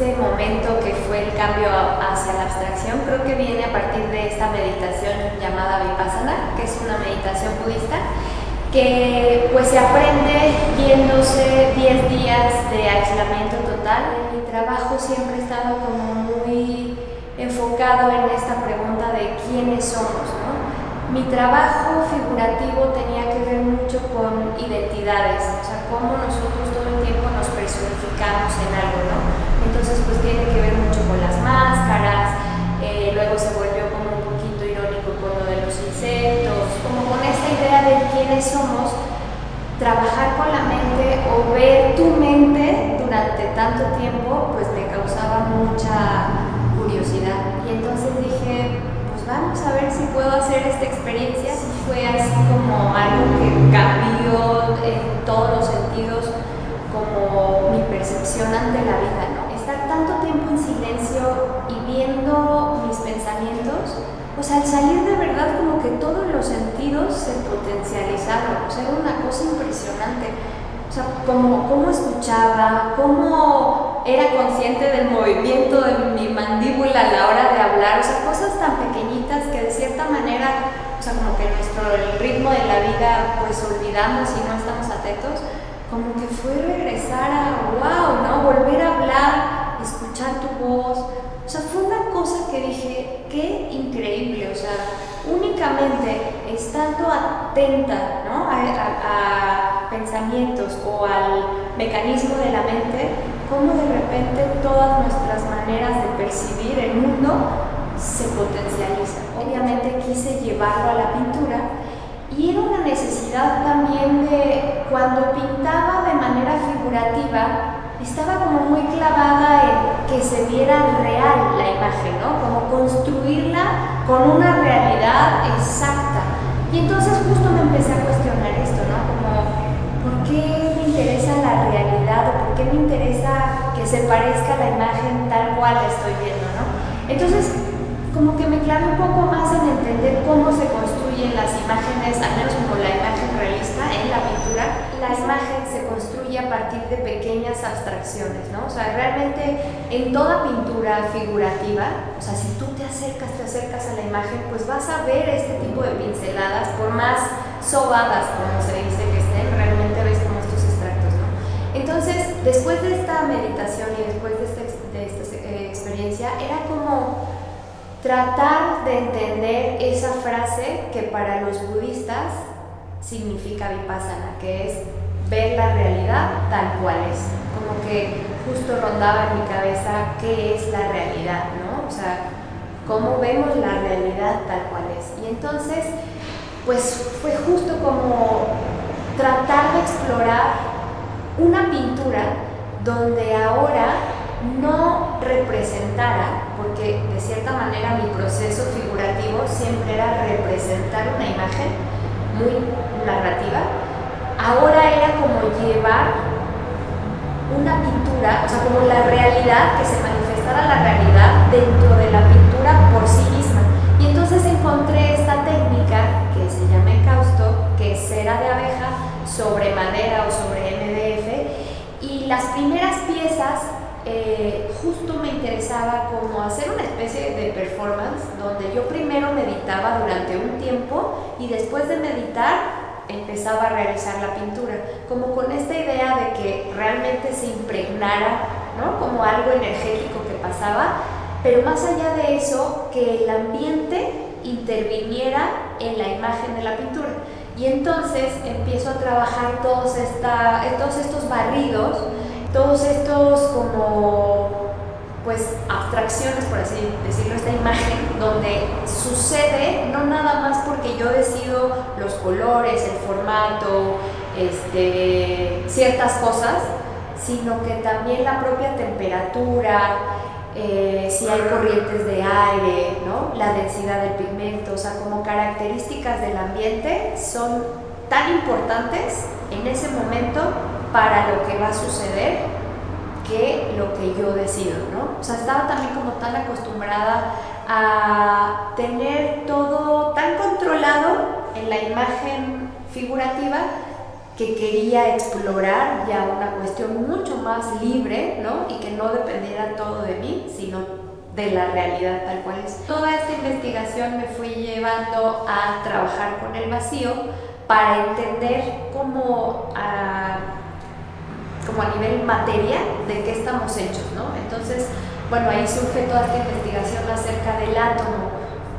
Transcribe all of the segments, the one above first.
este momento que fue el cambio hacia la abstracción, creo que viene a partir de esta meditación llamada Vipassana, que es una meditación budista, que pues se aprende yéndose 10 días de aislamiento total. Mi trabajo siempre ha estado como muy enfocado en esta pregunta de quiénes somos, ¿no? Mi trabajo figurativo tenía que ver mucho con identidades, o sea, cómo nosotros todo el tiempo nos personificamos en algo, ¿no? Entonces, pues tiene que ver mucho con las máscaras, luego se volvió como un poquito irónico con lo de los insectos, como con esta idea de quiénes somos, trabajar con la mente o ver tu mente durante tanto tiempo, pues me causaba mucha curiosidad. Y entonces dije, pues vamos a ver si puedo hacer esta experiencia. Fue así como algo que cambió en todos los sentidos, como mi percepción ante la vida, ¿no? Estar tanto tiempo en silencio y viendo mis pensamientos, o sea, al salir de verdad como que todos los sentidos se potencializaron, o sea, era una cosa impresionante. O sea, cómo escuchaba, cómo era consciente del movimiento de mi mandíbula a la hora de hablar, o sea, cosas tan pequeñitas que de cierta manera, o sea, como que el ritmo de la vida pues olvidamos y no estamos atentos, como que fue regresar a wow, ¿no? Volver a hablar, escuchar tu voz, o sea, fue una cosa que dije, qué increíble, o sea, únicamente estando atenta, ¿no? a pensamientos o al mecanismo de la mente, cómo de repente todas nuestras maneras de percibir el mundo se potencializan. Obviamente quise llevarlo a la pintura y era una necesidad también de, cuando pintaba de manera figurativa, estaba como muy clavada en que se viera real la imagen, ¿no? Como construirla con una realidad exacta. Y entonces justo me empecé a cuestionar esto, ¿no? Como, ¿por qué me interesa la realidad o por qué me interesa que se parezca a la imagen tal cual la estoy viendo, ¿no? Entonces, como que me clavé un poco más en entender cómo se construyen las imágenes, al menos como la imagen realista en la pintura. La imagen se construye a partir de pequeñas abstracciones, ¿no? O sea, realmente en toda pintura figurativa, o sea, si tú te acercas a la imagen, pues vas a ver este tipo de pinceladas, por más sobadas, como se dice que estén, realmente ves como estos extractos, ¿no? Entonces, después de esta meditación y después de esta experiencia, era como tratar de entender esa frase que para los budistas significa Vipassana, que es ver la realidad tal cual es. Como que justo rondaba en mi cabeza qué es la realidad, ¿no? O sea, cómo vemos la realidad tal cual es. Y entonces, pues fue justo como tratar de explorar una pintura donde ahora no representara, porque de cierta manera mi proceso figurativo siempre era representar una imagen muy narrativa, ahora era como llevar una pintura, o sea, como la realidad, que se manifestara la realidad dentro de la pintura por sí misma. Y entonces encontré esta técnica que se llama encausto, que es cera de abeja sobre madera o sobre MDF, y las primeras piezas justo me interesaba como hacer una especie de performance donde yo primero meditaba durante un tiempo y después de meditar empezaba a realizar la pintura, como con esta idea de que realmente se impregnara, ¿no? Como algo energético que pasaba, pero más allá de eso, que el ambiente interviniera en la imagen de la pintura. Y entonces empiezo a trabajar todos estos barridos, todos estos como pues abstracciones, por así decirlo, esta imagen donde sucede no nada más porque yo decido los colores, el formato, ciertas cosas, sino que también la propia temperatura, si hay corrientes de aire, ¿no? La densidad del pigmento, o sea, como características del ambiente son tan importantes en ese momento para lo que va a suceder que lo que yo decido, ¿no? O sea, estaba también como tan acostumbrada a tener todo tan controlado en la imagen figurativa que quería explorar ya una cuestión mucho más libre, ¿no? Y que no dependiera todo de mí, sino de la realidad tal cual es. Toda esta investigación me fui llevando a trabajar con el vacío para entender cómo como a nivel materia de qué estamos hechos, ¿no? Entonces, bueno, ahí surge toda esta investigación acerca del átomo,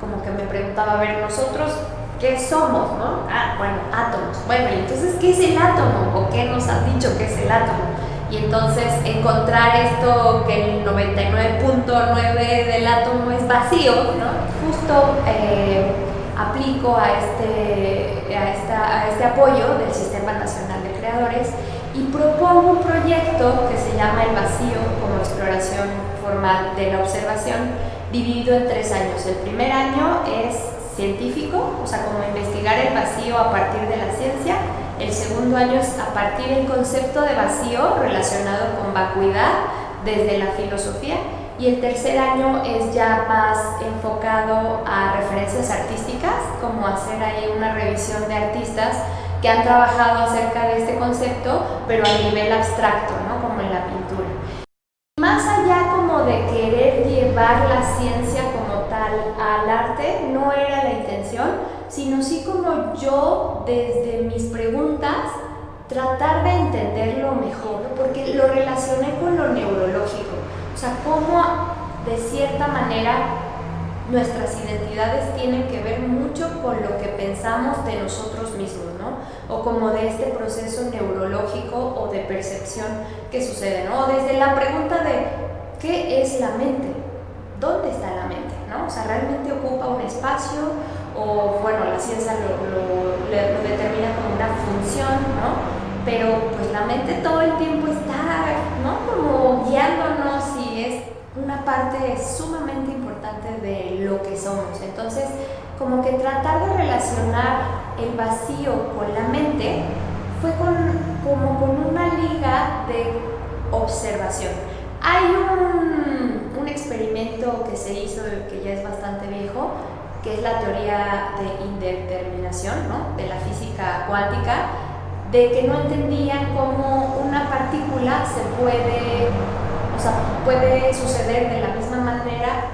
como que me preguntaba, a ver, nosotros, ¿qué somos, no? Bueno, átomos. Bueno, y entonces, ¿qué es el átomo? ¿O qué nos han dicho que es el átomo? Y entonces encontrar esto que el 99.9 del átomo es vacío, ¿no? Justo aplico a este apoyo del Sistema Nacional de Creadores y propongo un proyecto que se llama El Vacío como exploración formal de la observación, dividido en 3 años. El primer año es científico, o sea, como investigar el vacío a partir de la ciencia. El segundo año es a partir del concepto de vacío relacionado con vacuidad desde la filosofía. Y el tercer año es ya más enfocado a referencias artísticas, como hacer ahí una revisión de artistas que han trabajado acerca de este concepto, pero a nivel abstracto, ¿no? Como en la pintura. Más allá como de querer llevar la ciencia como tal al arte, no era la intención, sino sí como yo, desde mis preguntas, tratar de entenderlo mejor, porque lo relacioné con lo neurológico, o sea, cómo de cierta manera nuestras identidades tienen que ver mucho con lo que pensamos de nosotros mismos, ¿no? O como de este proceso neurológico o de percepción que sucede, ¿no? Desde la pregunta de ¿qué es la mente? ¿Dónde está la mente? ¿No? O sea, ¿realmente ocupa un espacio? O bueno, la ciencia lo determina como una función, ¿no? Pero pues la mente todo el tiempo está, ¿no? Como guiándonos y es una parte sumamente importante de lo que somos. Entonces, como que tratar de relacionar el vacío con la mente fue como con una liga de observación. Hay un experimento que se hizo, que ya es bastante viejo, que es la teoría de indeterminación, ¿no? De la física cuántica, de que no entendían cómo una partícula puede suceder de la misma manera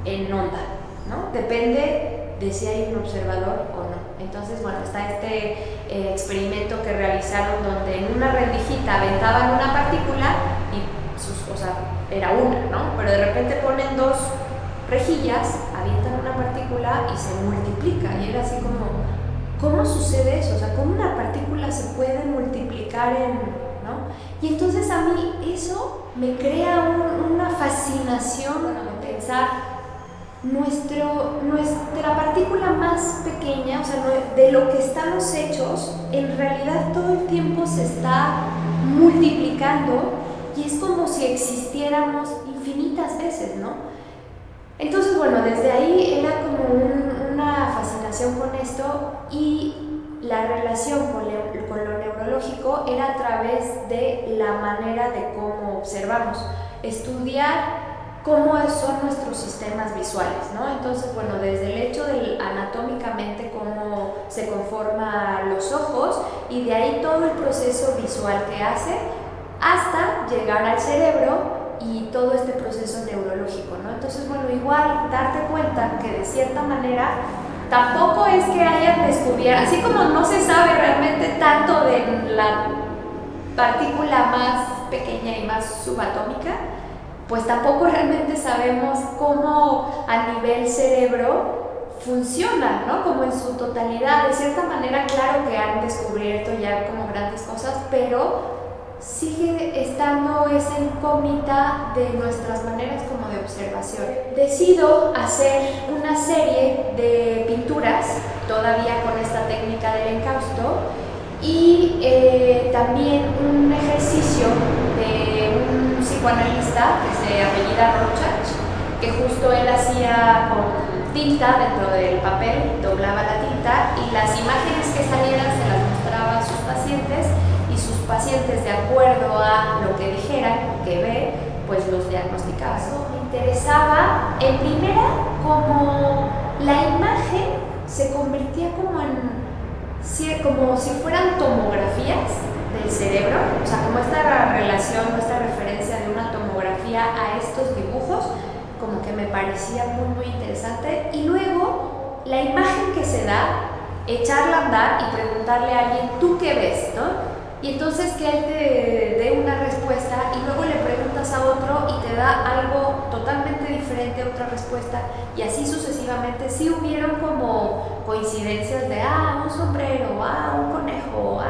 en onda, ¿no? Depende de si hay un observador o no. Entonces, bueno, está este experimento que realizaron donde en una rendijita aventaban una partícula y era una, ¿no? Pero de repente ponen 2 rejillas, avientan una partícula y se multiplica. Y era así como, ¿cómo sucede eso? O sea, ¿cómo una partícula se puede multiplicar ¿no? Y entonces a mí eso me crea una fascinación de pensar nuestra partícula más pequeña, o sea, de lo que estamos hechos, en realidad todo el tiempo se está multiplicando y es como si existiéramos infinitas veces, ¿no? Entonces, bueno, desde ahí era como una fascinación con esto y la relación con lo neurológico era a través de la manera de cómo observamos, estudiar cómo son nuestros sistemas visuales, ¿no? Entonces, bueno, desde el hecho de anatómicamente cómo se conforman los ojos y de ahí todo el proceso visual que hace hasta llegar al cerebro y todo este proceso neurológico, ¿no? Entonces, bueno, igual darte cuenta que de cierta manera tampoco es que hayan descubierto, así como no se sabe realmente tanto de la partícula más pequeña y más subatómica, pues tampoco realmente sabemos cómo a nivel cerebro funciona, ¿no? Como en su totalidad. De cierta manera, claro que han descubierto ya como grandes cosas, pero sigue estando esa incógnita de nuestras maneras como de observación. Decido hacer una serie de pinturas, todavía con esta técnica del encausto, y también un ejercicio de un psicoanalista que se apellida Rorschach, que justo él hacía con tinta dentro del papel, doblaba la tinta y las imágenes que salieran se las mostraba a sus pacientes y sus pacientes, de acuerdo a lo que dijeran que ve, pues los diagnosticaba. Eso me interesaba en primera como la imagen se convertía como en como si fueran tomografías del cerebro, o sea, como esta relación, esta referencia de una tomografía a estos dibujos, como que me parecía muy, muy interesante. Y luego, la imagen que se da, echarla a andar y preguntarle a alguien, ¿tú qué ves?, ¿no? Y entonces que él te dé una respuesta y luego le preguntas a otro y te da algo totalmente diferente, otra respuesta, y así sucesivamente. Sí hubieron como coincidencias de, un sombrero, un conejo,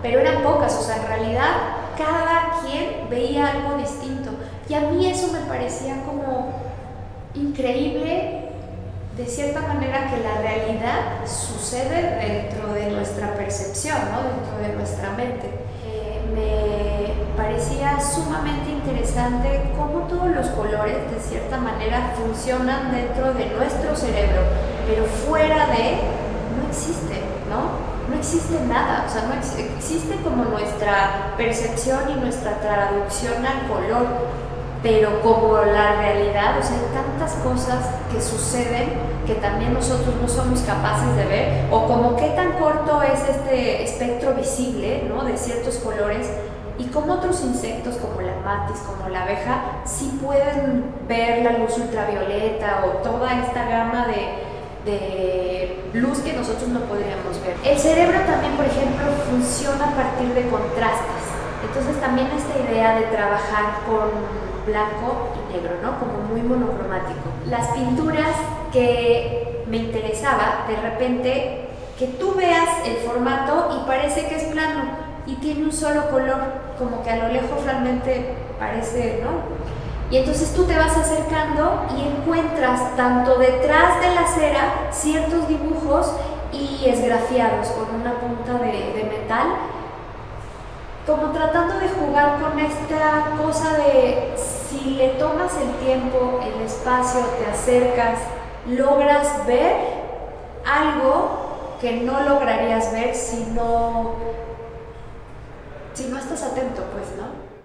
pero eran pocas, o sea, en realidad cada quien veía algo distinto. Y a mí eso me parecía como increíble, de cierta manera, que la realidad sucede dentro de nuestra percepción, ¿no? Dentro de nuestra mente. Me parecía sumamente interesante cómo todos los colores, de cierta manera, funcionan dentro de nuestro cerebro, pero fuera de, no existe, ¿no? No existe nada, o sea, no existe como nuestra percepción y nuestra traducción al color, pero como la realidad, o sea, hay tantas cosas que suceden que también nosotros no somos capaces de ver, o como qué tan corto es este espectro visible, ¿no?, de ciertos colores, y como otros insectos como la mantis, como la abeja, sí pueden ver la luz ultravioleta o toda esta gama de luz que nosotros no podríamos ver. El cerebro también, por ejemplo, funciona a partir de contrastes. Entonces también esta idea de trabajar con blanco y negro, ¿no?, como muy monocromático. Las pinturas que me interesaba, de repente, que tú veas el formato y parece que es plano y tiene un solo color, como que a lo lejos realmente parece, ¿no? Y entonces tú te vas acercando y encuentras tanto detrás de la cera ciertos dibujos y esgrafiados con una punta de metal, como tratando de jugar con esta cosa de si le tomas el tiempo, el espacio, te acercas, logras ver algo que no lograrías ver si no estás atento, pues, ¿no?